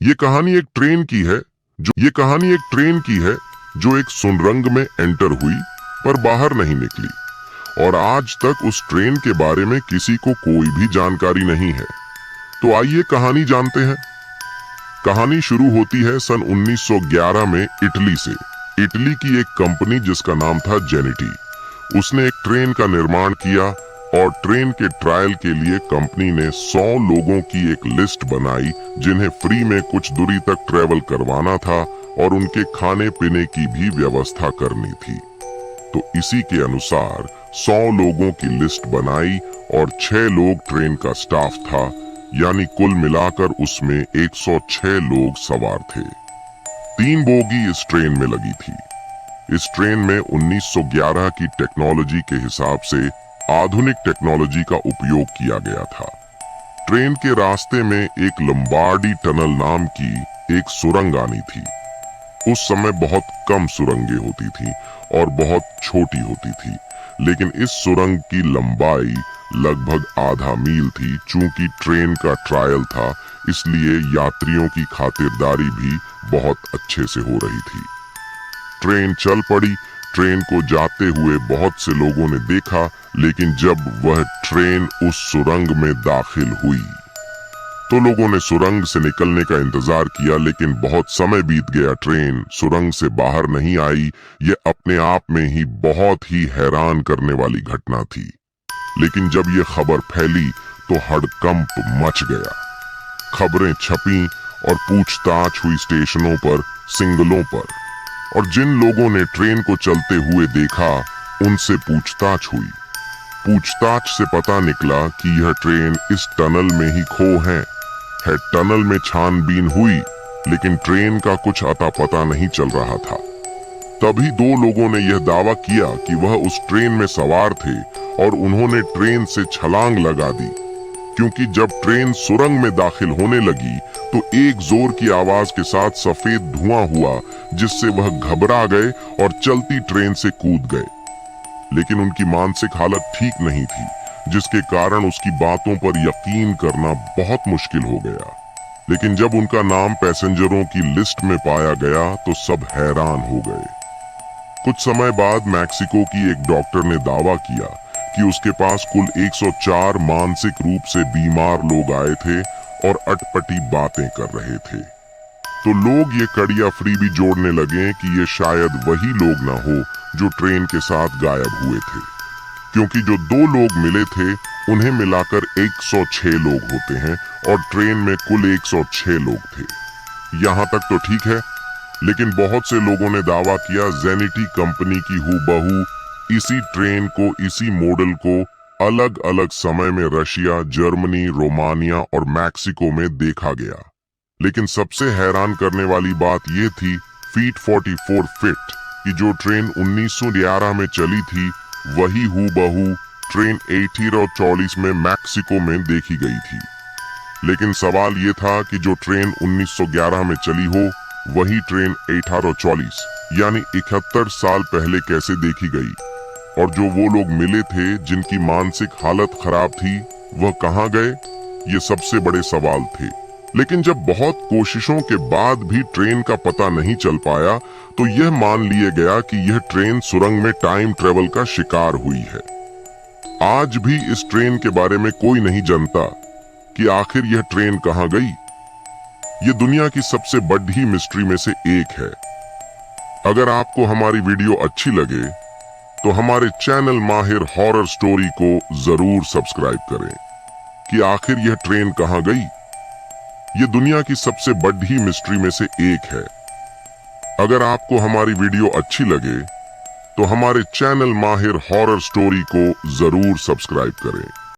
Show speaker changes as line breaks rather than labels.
ये कहानी एक ट्रेन की है जो एक सुरंग में एंटर हुई पर बाहर नहीं निकली और आज तक उस ट्रेन के बारे में किसी को कोई भी जानकारी नहीं है। तो आइए कहानी जानते हैं। कहानी शुरू होती है सन 1911 में इटली से। इटली की एक कंपनी जिसका नाम था जेनिटी, उसने एक ट्रेन का निर्माण किया और ट्रेन के ट्रायल के लिए कंपनी ने 100 लोगों की एक लिस्ट बनाई जिन्हें फ्री में कुछ दूरी तक ट्रेवल करवाना था और उनके खाने पीने की भी व्यवस्था करनी थी। तो इसी के अनुसार 100 लोगों की लिस्ट बनाई और 6 लोग ट्रेन का स्टाफ था, यानी कुल मिलाकर उसमें 106 लोग सवार थे। 3 बोगी इस ट्रेन में लगी थी। इस ट्रेन में 1911 की टेक्नोलॉजी के हिसाब से आधुनिक टेक्नोलॉजी का उपयोग किया गया था। ट्रेन के रास्ते में एक लंबार्डी टनल नाम की एक सुरंग आनी थी। उस समय बहुत कम सुरंगें होती थी और बहुत छोटी होती थी, लेकिन इस सुरंग की लंबाई लगभग आधा मील थी। चूंकि ट्रेन का ट्रायल था, इसलिए यात्रियों की खातिरदारी भी बहुत अच्छे से हो रही थी। ट्रेन चल पड़ी। ट्रेन को जाते हुए बहुत से लोगों ने देखा, लेकिन जब वह ट्रेन उस सुरंग में दाखिल हुई तो लोगों ने सुरंग से निकलने का इंतजार किया, लेकिन बहुत समय बीत गया। ट्रेन सुरंग से बाहर नहीं आई। यह अपने आप में ही बहुत ही हैरान करने वाली घटना थी। लेकिन जब यह खबर फैली तो हड़कंप मच गया। खबरें छपी और पूछताछ हुई स्टेशनों पर, सिग्नलों पर, और जिन लोगों ने ट्रेन को चलते हुए देखा उनसे पूछताछ हुई। पूछताछ से पता निकला कि यह ट्रेन इस टनल में ही खो है। टनल में छानबीन हुई, लेकिन ट्रेन का कुछ अता पता नहीं चल रहा था। तभी 2 लोगों ने यह दावा किया कि वह उस ट्रेन में सवार थे और उन्होंने ट्रेन से छलांग लगा दी, क्योंकि जब ट्रेन सुरंग में दाखिल होने लगी तो एक जोर की आवाज के साथ सफेद धुआं हुआ, जिससे वह घबरा गए और चलती ट्रेन से कूद गए। लेकिन उनकी मानसिक हालत ठीक नहीं थी, जिसके कारण उसकी बातों पर यकीन करना बहुत मुश्किल हो गया। लेकिन जब उनका नाम पैसेंजरों की लिस्ट में पाया गया तो सब हैरान हो गए। कुछ समय बाद मैक्सिको की एक डॉक्टर ने दावा किया कि उसके पास कुल 104 मानसिक रूप से बीमार लोग आए थे और अटपटी बातें कर रहे थे। तो लोग ये कड़िया फ्री भी जोड़ने लगे कि ये शायद वही लोग ना हो जो ट्रेन के साथ गायब हुए थे, क्योंकि जो 2 लोग मिले थे उन्हें मिलाकर 106 लोग होते हैं और ट्रेन में कुल 106 लोग थे। यहाँ तक तो ठीक है, लेकिन बहुत से लोगों ने दावा किया जेनिटी कंपनी की हूबहू इसी ट्रेन को, इसी मॉडल को अलग अलग समय में रशिया, जर्मनी, रोमानिया और मैक्सिको में देखा गया। लेकिन सबसे हैरान करने वाली बात यह थी फीट 44 फीट की जो ट्रेन 1911 में चली थी, वही हूबहू ट्रेन 1840 में मैक्सिको में देखी गई थी। लेकिन सवाल यह था कि जो ट्रेन 1911 में चली हो, वही ट्रेन 1840 यानी 71 साल पहले कैसे देखी गई, और जो वो लोग मिले थे जिनकी मानसिक हालत खराब थी, वह कहां गए? ये सबसे बड़े सवाल थे। लेकिन जब बहुत कोशिशों के बाद भी ट्रेन का पता नहीं चल पाया, तो यह मान लिया गया कि यह ट्रेन सुरंग में टाइम ट्रेवल का शिकार हुई है। आज भी इस ट्रेन के बारे में कोई नहीं जानता कि आखिर यह ट्रेन कहां गई। यह दुनिया की सबसे बड़ी मिस्ट्री में से एक है। अगर आपको हमारी वीडियो अच्छी लगे तो हमारे चैनल माहिर हॉरर स्टोरी को जरूर सब्सक्राइब करें कि आखिर यह ट्रेन कहां गई। ये दुनिया की सबसे बड़ी मिस्ट्री में से एक है। अगर आपको हमारी वीडियो अच्छी लगे तो हमारे चैनल माहिर हॉरर स्टोरी को जरूर सब्सक्राइब करें।